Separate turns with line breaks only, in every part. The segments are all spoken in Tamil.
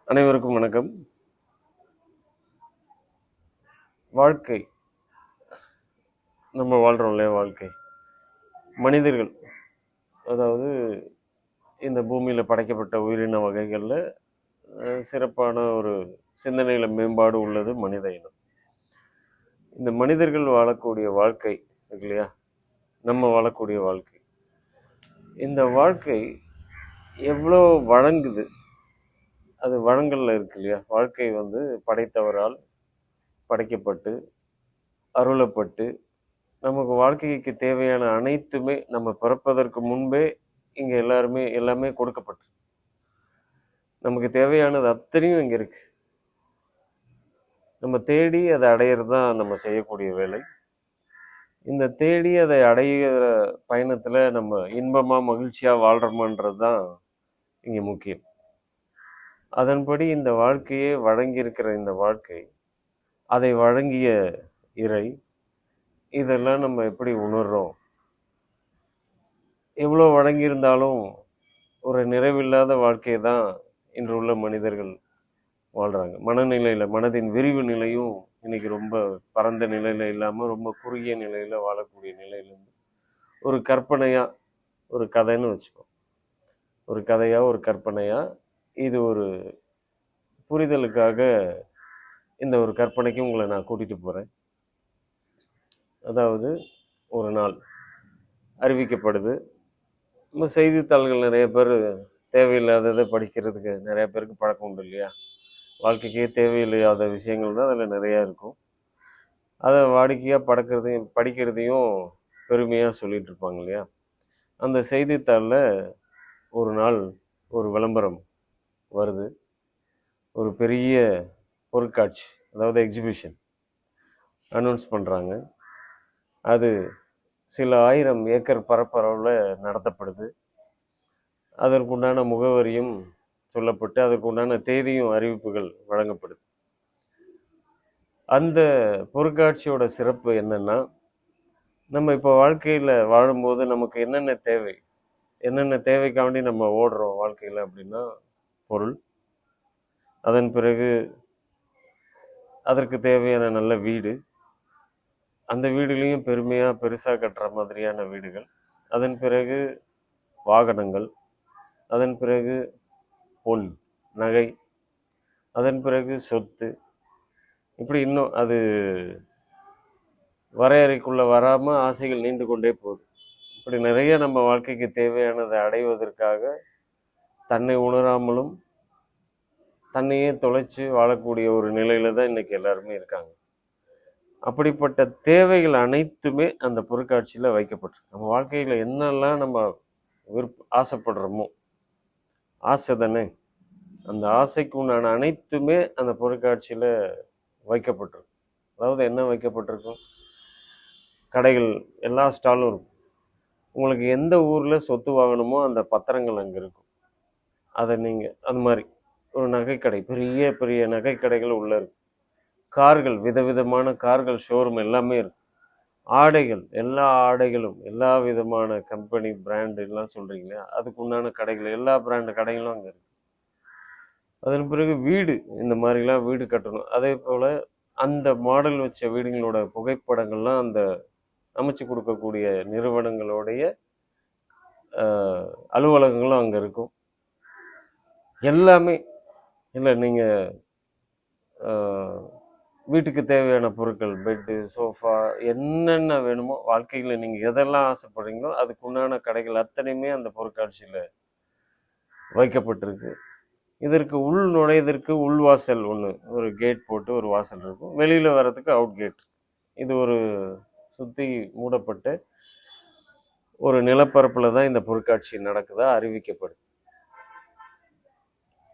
அனைவருக்கும் வணக்கம். வாழ்க்கை நம்ம வாழ்கிறோம் இல்லையா? வாழ்க்கை மனிதர்கள், அதாவது இந்த பூமியில் படைக்கப்பட்ட உயிரின வகைகளில் சிறப்பான ஒரு சிந்தனையில் மேம்பாடு உள்ளது மனித இனம். இந்த மனிதர்கள் வாழக்கூடிய வாழ்க்கை இருக்கு இல்லையா, நம்ம வாழக்கூடிய வாழ்க்கை, இந்த வாழ்க்கை எவ்வளோ வழங்குது, அது வழங்கல்ல இருக்கு இல்லையா? வாழ்க்கை படைத்தவரால் படைக்கப்பட்டு அருளப்பட்டு நமக்கு வாழ்க்கைக்கு தேவையான அனைத்துமே நம்ம பிறப்பதற்கு முன்பே இங்கே எல்லாமே கொடுக்கப்பட்டு நமக்கு தேவையானது அத்தனையும் இங்கே இருக்கு. நம்ம தேடி அதை அடையிறது தான் நம்ம செய்யக்கூடிய வேலை. இந்த தேடி அதை அடையிற பயணத்தில் நம்ம இன்பமாக மகிழ்ச்சியாக வாழ்கிறோமான்றது தான் இங்கே முக்கியம். அதன்படி இந்த வாழ்க்கையே வழங்கியிருக்கிற இந்த வாழ்க்கை, அதை வழங்கிய இறை, இதெல்லாம் நம்ம எப்படி உணர்றோம்? எவ்வளோ வழங்கியிருந்தாலும் ஒரு நிறைவில்லாத வாழ்க்கையை தான் இன்று உள்ள மனிதர்கள் வாழ்கிறாங்க. மனநிலையில், மனதின் விரிவு நிலையும் இன்னைக்கு ரொம்ப பரந்த நிலையில் இல்லாமல் ரொம்ப குறுகிய நிலையில் வாழக்கூடிய நிலையிலேருந்து ஒரு கற்பனையாக, ஒரு கதைன்னு வச்சுப்போம், ஒரு கதையாக, ஒரு கற்பனையாக, இது ஒரு புரிதலுக்காக இந்த ஒரு கற்பனைக்கு உங்களை நான் கூட்டிகிட்டு போகிறேன். அதாவது ஒரு நாள் அறிவிக்கப்படுது. நம்ம செய்தித்தாள்கள் நிறைய பேர் தேவையில்லாததை படிக்கிறதுக்கு நிறைய பேருக்கு பழக்கம் உண்டு இல்லையா? வாழ்க்கைக்கே தேவையில்லாத விஷயங்கள் தான் அதில் நிறையா இருக்கும். அதை வாடிக்கையாக படிக்கிறதையும் பெருமையாக சொல்லிகிட்டு இருப்பாங்க இல்லையா? அந்த செய்தித்தாளில் ஒரு நாள் ஒரு விளம்பரம் வருது. ஒரு பெரிய பொருட்காட்சி, அதாவது எக்ஸிபிஷன் அனௌன்ஸ் பண்ணுறாங்க. அது சில 1000 ஏக்கர் பரப்பளவில் நடத்தப்படுது. அதற்குண்டான முகவரியும் சொல்லப்பட்டு அதற்குண்டான தேதியும் அறிவிப்புகள் வழங்கப்படுது. அந்த பொருட்காட்சியோட சிறப்பு என்னென்னா, நம்ம இப்போ வாழ்க்கையில் வாழும்போது நமக்கு என்னென்ன தேவைக்காண்டி நம்ம ஓடுறோம் வாழ்க்கையில் அப்படின்னா, பொருள், அதன் பிறகு அதற்கு தேவையான நல்ல வீடு, அந்த வீடுலேயும் பெருசாக கட்டுற மாதிரியான வீடுகள், அதன் பிறகு வாகனங்கள், அதன் பிறகு பொன், நகை, அதன் பிறகு சொத்து, இப்படி இன்னும் அது வரையறைக்குள்ளே வராமல் ஆசைகள் நீண்டு கொண்டே போகுது. இப்படி நிறைய நம்ம வாழ்க்கைக்கு தேவையானதை அடைவதற்காக தன்னை உணராமலும் தன்னையே தொலைச்சு வாழக்கூடிய ஒரு நிலையில தான் இன்னைக்கு எல்லாருமே இருக்காங்க. அப்படிப்பட்ட தேவைகள் அனைத்துமே அந்த பொருட்காட்சியில் வைக்கப்பட்டிருக்கு. நம்ம வாழ்க்கையில் என்னெல்லாம் நம்ம ஆசைப்படுறோமோ, ஆசை தானே, அந்த ஆசைக்கு உண்டான அனைத்துமே அந்த பொருட்காட்சியில் வைக்கப்பட்டிருக்கும். அதாவது என்ன வைக்கப்பட்டிருக்கும்? கடைகள், எல்லா ஸ்டாலும் இருக்கும். உங்களுக்கு எந்த ஊரில் சொத்து வாங்கணுமோ அந்த பத்திரங்கள் அங்கே இருக்கும். அதை நீங்கள் அது மாதிரி ஒரு நகைக்கடை, பெரிய பெரிய நகைக்கடைகள் உள்ளே இருக்கும். கார்கள், விதவிதமான கார்கள் ஷோரூம் எல்லாமே இருக்கும். ஆடைகள், எல்லா ஆடைகளும், எல்லா விதமான கம்பெனி பிராண்டு எல்லாம் சொல்கிறீங்களே, அதுக்கு உண்டான கடைகள், எல்லா பிராண்டு கடைகளும் அங்கே இருக்குது. அதன் பிறகு வீடு, இந்த மாதிரிலாம் வீடு கட்டணும். அதே போல் அந்த மாடல் வச்ச வீடுங்களோட புகைப்படங்கள்லாம் அந்த அமைச்சு கொடுக்கக்கூடிய நிறுவனங்களுடைய அலுவலகங்களும் அங்கே இருக்கும். எல்லாமே இல்லை, நீங்கள் வீட்டுக்கு தேவையான பொருட்கள், பெட்டு, சோஃபா, என்னென்ன வேணுமோ வாழ்க்கையில் நீங்கள் எதெல்லாம் ஆசைப்படுறீங்களோ அதுக்கு உண்டான கடைகள் அத்தனையுமே அந்த பொருட்காட்சியில் வைக்கப்பட்டிருக்கு. இதற்கு உள் நுழைவதற்கு உள்வாசல் ஒன்று, ஒரு கேட் போட்டு ஒரு வாசல் இருக்கும். வெளியில் வர்றதுக்கு அவுட் கேட். இது ஒரு சுற்றி மூடப்பட்ட ஒரு நிலப்பரப்பில் தான் இந்த பொருட்காட்சி நடக்குதா அறிவிக்கப்படுது.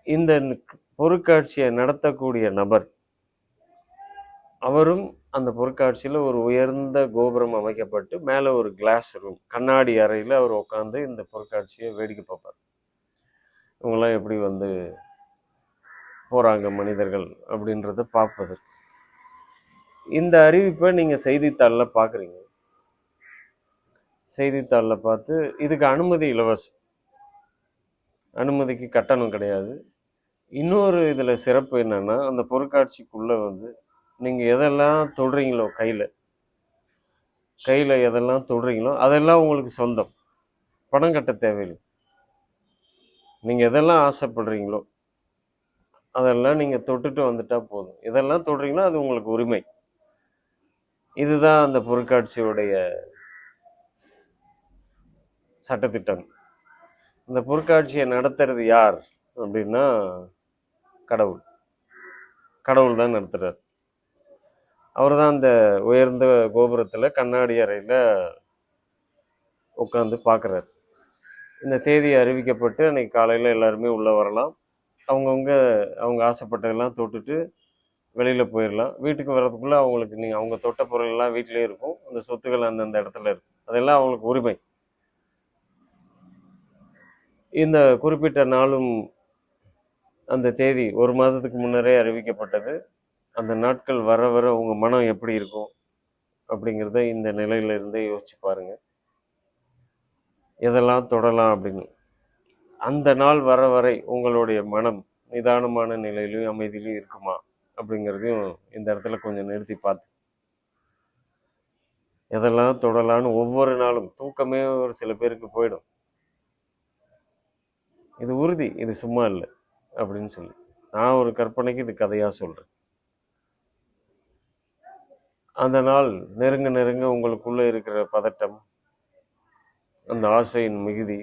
இந்த பொருட்காட்சியை நடத்தக்கூடிய நபர், அவரும் அந்த பொருட்காட்சியில் ஒரு உயர்ந்த கோபுரம் அமைக்கப்பட்டு மேலே ஒரு கிளாஸ் ரூம், கண்ணாடி அறையில் அவர் உட்காந்து இந்த பொருட்காட்சியை வேடிக்கை பார்ப்பார். இவங்களாம் எப்படி போகிறாங்க மனிதர்கள் அப்படின்றத பார்ப்பது. இந்த அறிவிப்பை நீங்கள் செய்தித்தாளில் பார்க்குறீங்க. செய்தித்தாளில் பார்த்து இதுக்கு அனுமதி இலவசம், அனுமதிக்கு கட்டணம் கிடையாது. இன்னொரு இதில் சிறப்பு என்னன்னா, அந்த பொருட்காட்சிக்குள்ளே வந்து நீங்கள் எதெல்லாம் தொடுறீங்களோ கையில் எதெல்லாம் தொடுறீங்களோ அதெல்லாம் உங்களுக்கு சொந்தம். பணம் கட்ட தேவையில்லை. நீங்கள் எதெல்லாம் ஆசைப்படுறீங்களோ அதெல்லாம் நீங்கள் தொட்டுட்டு வந்துட்டா போதும். எதெல்லாம் தொடுறீங்களோ அது உங்களுக்கு உரிமை. இதுதான் அந்த பொருட்காட்சியுடைய சட்டத்திட்டம். இந்த பொருட்காட்சியை நடத்துறது யார் அப்படின்னா கடவுள். கடவுள் தான் நடத்துறார். அவர் தான் அந்த உயர்ந்த கோபுரத்தில் கண்ணாடி அறையில் உட்காந்து பார்க்குறாரு. இந்த தேதி அறிவிக்கப்பட்டு அன்னைக்கு காலையில் எல்லாருமே உள்ளே வரலாம். அவங்கவுங்க அவங்க ஆசைப்பட்டதெல்லாம் தொட்டுட்டு வெளியில் போயிடலாம். வீட்டுக்கு வர்றதுக்குள்ளே அவங்களுக்கு நீங்கள் அவங்க தொட்ட பொருளெல்லாம் வீட்டிலே இருக்கும். அந்த சொத்துக்கள் அந்தந்த இடத்துல இருக்கும். அதெல்லாம் அவங்களுக்கு உரிமை. இந்த குறிப்பிட்ட நாளும் அந்த தேதி ஒரு மாதத்துக்கு முன்னரே அறிவிக்கப்பட்டது. அந்த நாட்கள் வர வர உங்கள் மனம் எப்படி இருக்கும் அப்படிங்கிறத இந்த நிலையிலிருந்தே யோசிச்சு பாருங்க. எதெல்லாம் தொடலாம் அப்படின்னு. அந்த நாள் வர வரை உங்களுடைய மனம் நிதானமான நிலையிலையும் அமைதியிலையும் இருக்குமா அப்படிங்கிறதையும் இந்த இடத்துல கொஞ்சம் நிறுத்தி பார்த்து எதெல்லாம் தொடலான்னு ஒவ்வொரு நாளும் தூக்கமே ஒரு சில பேருக்கு போயிடும். இது உறுதி, இது சும்மா இல்லை அப்படின்னு சொல்லி நான் ஒரு கற்பனைக்கு இது கதையாக சொல்கிறேன். அந்த நாள் நெருங்க நெருங்க உங்களுக்குள்ளே இருக்கிற பதட்டம், அந்த ஆசையின் மிகுதி,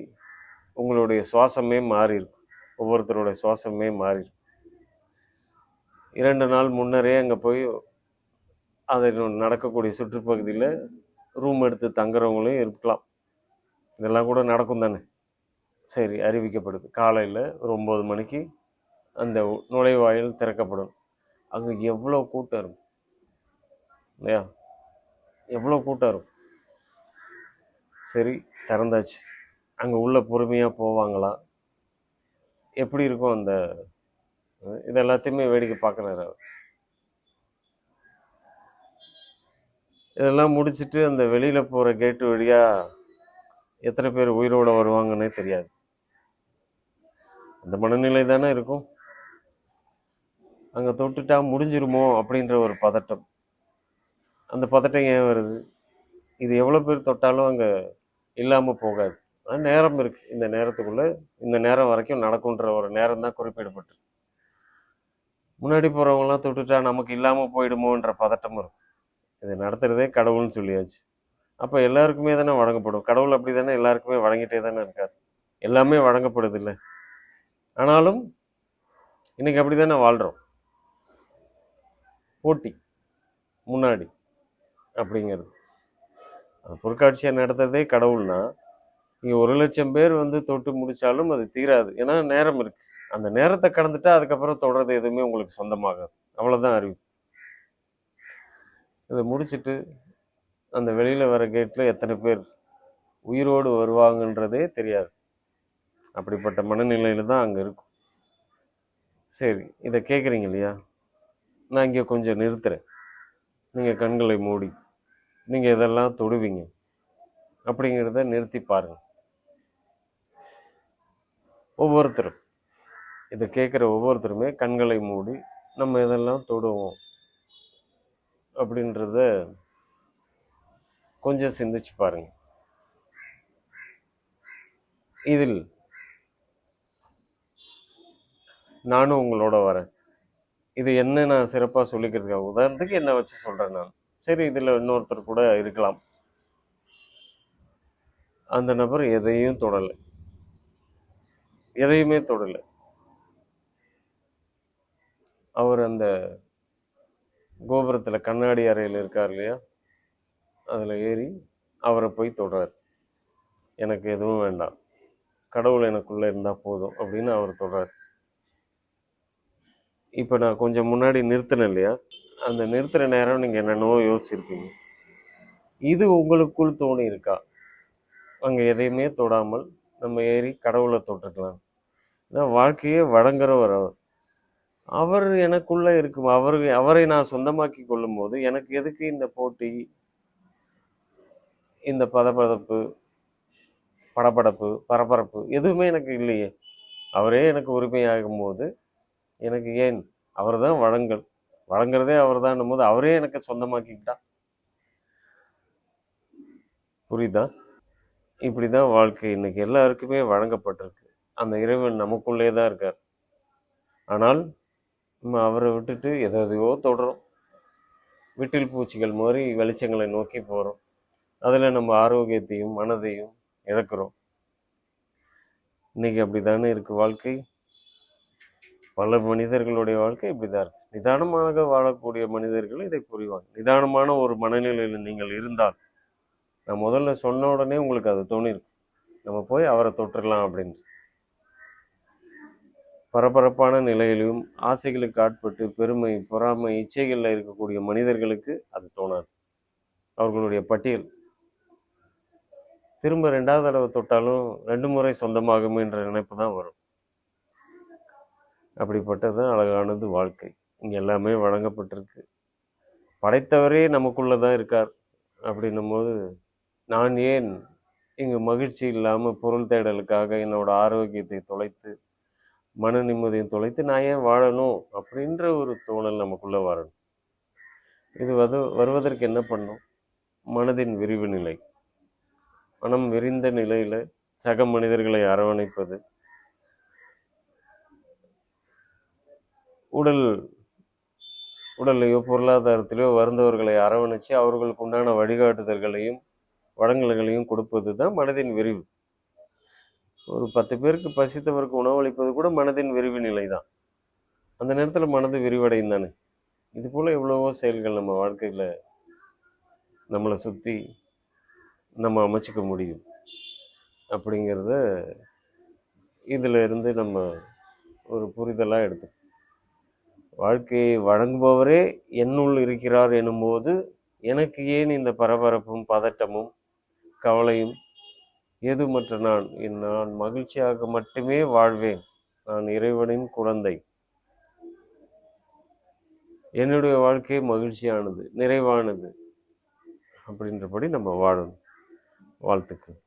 உங்களுடைய சுவாசமே மாறி இருக்கும். ஒவ்வொருத்தருடைய சுவாசமே மாறி இருக்கும். 2 நாள் முன்னரே அங்கே போய் அது நடக்கக்கூடிய சுற்றுப்பகுதியில் ரூம் எடுத்து தங்குறவங்களையும் இருக்கலாம். இதெல்லாம் கூட நடக்கும் தானே. சரி, அறிவிக்கப்படுது காலையில் ஒரு 9 மணிக்கு அந்த நுழைவாயில் திறக்கப்படும். அங்கே எவ்வளோ கூட்டம் இருக்கும் இல்லையா? எவ்வளோ கூட்டம் இருக்கும். சரி, திறந்தாச்சு. அங்கே உள்ள பொறுமையாக போவாங்களா, எப்படி இருக்கும் அந்த இது எல்லாத்தையுமே வேடிக்கை பார்க்குறாரு அவர். இதெல்லாம் முடிச்சுட்டு அந்த வெளியில் போகிற கேட்டு வழியாக எத்தனை பேர் உயிரோடு வருவாங்கன்னே தெரியாது. அந்த மனநிலை தானே இருக்கும். அங்கே தொட்டுட்டா முடிஞ்சிருமோ அப்படின்ற ஒரு பதட்டம். அந்த பதட்டம் ஏன் வருது? இது எவ்வளோ பேர் தொட்டாலும் அங்கே இல்லாமல் போகாது. ஆனால் நேரம் இருக்குது. இந்த நேரத்துக்குள்ளே இந்த நேரம் வரைக்கும் நடக்குன்ற ஒரு நேரம் தான் குறிப்பிடப்பட்டு. முன்னாடி போகிறவங்களாம் தொட்டுட்டா நமக்கு இல்லாமல் போயிடுமோன்ற பதட்டம் இருக்கும். இதை நடத்துகிறதே கடவுள்னு சொல்லியாச்சு. அப்போ எல்லாருக்குமே தானே வழங்கப்படும். கடவுள் அப்படி தானே எல்லாருக்குமே வழங்கிட்டே தானே இருக்கார். எல்லாமே வழங்கப்படுது இல்லை. ஆனாலும் இன்னைக்கு அப்படி தானே வாழ்கிறோம். போட்டி முன்னாடி அப்படிங்கிறது. பொருட்காட்சியை நடத்துறதே கடவுள்னா இங்கே 1,00,000 பேர் வந்து தொட்டு முடித்தாலும் அது தீராது. ஏன்னா நேரம் இருக்குது. அந்த நேரத்தை கடந்துட்டா அதுக்கப்புறம் தொடர்றது எதுவுமே உங்களுக்கு சொந்தமாகாது. அவ்வளோதான் அறிவு. இதை முடிச்சுட்டு அந்த வெளியில் வர கேட்டில் எத்தனை பேர் உயிரோடு வருவாங்கன்றதே தெரியாது. அப்படிப்பட்ட மனநிலையில் தான் அங்கே இருக்கும். சரி, இதை கேட்குறீங்க இல்லையா? நான் இங்கே கொஞ்சம் நிறுத்துகிறேன். நீங்கள் கண்களை மூடி நீங்கள் இதெல்லாம் தொடுவீங்க அப்படிங்கிறத நிறுத்தி பாருங்கள். ஒவ்வொருத்தரும் இதை கேட்குற ஒவ்வொருத்தருமே கண்களை மூடி நம்ம இதெல்லாம் தொடுவோம் அப்படின்றத கொஞ்சம் சிந்திச்சு பாருங்க. இதில் நானும் உங்களோட வரேன். இது என்ன நான் சிறப்பாக சொல்லிக்கிறதுக்காக உதாரணத்துக்கு என்ன வச்சு சொல்கிறேன் நான். சரி, இதில் இன்னொருத்தர் கூட இருக்கலாம். அந்த நபர் எதையும் தொடலை, எதையுமே தொடலை. அவர் அந்த கோபுரத்தில் கண்ணாடி அறையில் இருக்கார் இல்லையா, அதில் ஏறி அவரை போய் தொடுறார். எனக்கு எதுவும் வேண்டாம், கடவுள் எனக்குள்ளே இருந்தால் போதும் அப்படின்னு அவர் தொடுறார். இப்போ நான் கொஞ்சம் முன்னாடி நிறுத்தினேன் இல்லையா, அந்த நிறுத்துகிற நேரம் நீங்கள் என்னென்னவோ யோசிச்சிருப்பீங்க. இது உங்களுக்குள் தோணி இருக்கா? அங்கே எதையுமே தொடாமல் நம்ம ஏறி கடவுளை தொட்டுக்கலாம். வாழ்க்கையே வழங்குறவர் அவர். அவர் எனக்குள்ளே இருக்கும். அவரை நான் சொந்தமாக்கி கொள்ளும் போது எனக்கு எதுக்கு இந்த போட்டி, இந்த பதப்பதப்பு, படபடப்பு, பரபரப்பு எதுவுமே எனக்கு இல்லையே. அவரே எனக்கு உரிமையாகும் போது எனக்கு ஏன்? அவர் தான் வழங்குறதே அவர் தான் போது அவரே எனக்கு சொந்தமாக்கிக்கிட்டா. புரியுதா? இப்படி தான் வாழ்க்கை இன்னைக்கு எல்லாருக்குமே வழங்கப்பட்டிருக்கு. அந்த இறைவன் நமக்குள்ளே தான் இருக்கார். ஆனால் நம்ம அவரை விட்டுட்டு எதையோ தொடரும். விட்டில் பூச்சிகள் மாதிரி வெளிச்சங்களை நோக்கி போகிறோம். அதில் நம்ம ஆரோக்கியத்தையும் மனதையும் இழக்கிறோம். இன்னைக்கு அப்படி தானே இருக்குது வாழ்க்கை. பல மனிதர்களுடைய வாழ்க்கை இப்படி தான் இருக்குது. நிதானமாக வாழக்கூடிய மனிதர்கள் இதை புரிவாங்க. நிதானமான ஒரு மனநிலையில் நீங்கள் இருந்தால், நான் முதல்ல சொன்ன உடனே உங்களுக்கு அது தோணிருக்கும், நம்ம போய் அவரை தொட்டுடலாம் அப்படின்னு. பரபரப்பான நிலையிலும் ஆசைகளுக்கு ஆட்பட்டு பெருமை, பொறாமை, இச்சைகளில் இருக்கக்கூடிய மனிதர்களுக்கு அது தோணாது. அவர்களுடைய பட்டியல் திரும்ப 2வது தடவை தொட்டாலும் 2 முறை சொந்தமாகும் என்ற நினைப்பு தான் வரும். அப்படிப்பட்டது அழகானது வாழ்க்கை. இங்கே எல்லாமே வழங்கப்பட்டிருக்கு. படைத்தவரே நமக்குள்ளே தான் இருக்கார். அப்படின்னும் போது நான் ஏன் இங்கு மகிழ்ச்சி இல்லாமல் பொருள் தேடலுக்காக என்னோட ஆரோக்கியத்தை தொலைத்து மன நிம்மதியை தொலைத்து நான் ஏன் வாழணும் அப்படின்ற ஒரு தோணல் நமக்குள்ளே வரணும். இது வருவதற்கு என்ன பண்ணும்? மனதின் விரிவு நிலை, மனம் விரிந்த நிலையில் சக மனிதர்களை அரவணைப்பது, உடல்லையோ பொருளாதாரத்திலையோ வருந்தவர்களை அரவணைச்சு அவர்களுக்கு உண்டான வழிகாட்டுதல்களையும் வழங்கல்களையும் கொடுப்பது தான் மனதின் விரிவு. ஒரு 10 பேருக்கு பசித்தவருக்கு உணவளிப்பது கூட மனதின் விரிவு நிலை தான். அந்த நேரத்தில் மனது விரிவடையும் தானே. இது போல் எவ்வளவோ செயல்கள் நம்ம வாழ்க்கையில் நம்மளை சுற்றி நம்ம அமைச்சிக்க முடியும். அப்படிங்கிறத இதில் இருந்து நம்ம ஒரு புரிதலாக எடுத்து, வாழ்க்கையை வழங்குபவரே என்னுள் இருக்கிறார் எனும்போது எனக்கு ஏன் இந்த பரபரப்பும் பதட்டமும் கவலையும்? ஏதுமற்ற நான் மகிழ்ச்சியாக மட்டுமே வாழ்வேன். நான் இறைவனின் குழந்தை. என்னுடைய வாழ்க்கை மகிழ்ச்சியானது, நிறைவானது அப்படின்றபடி நம்ம வாழணும். வாழ்த்துக்கள்.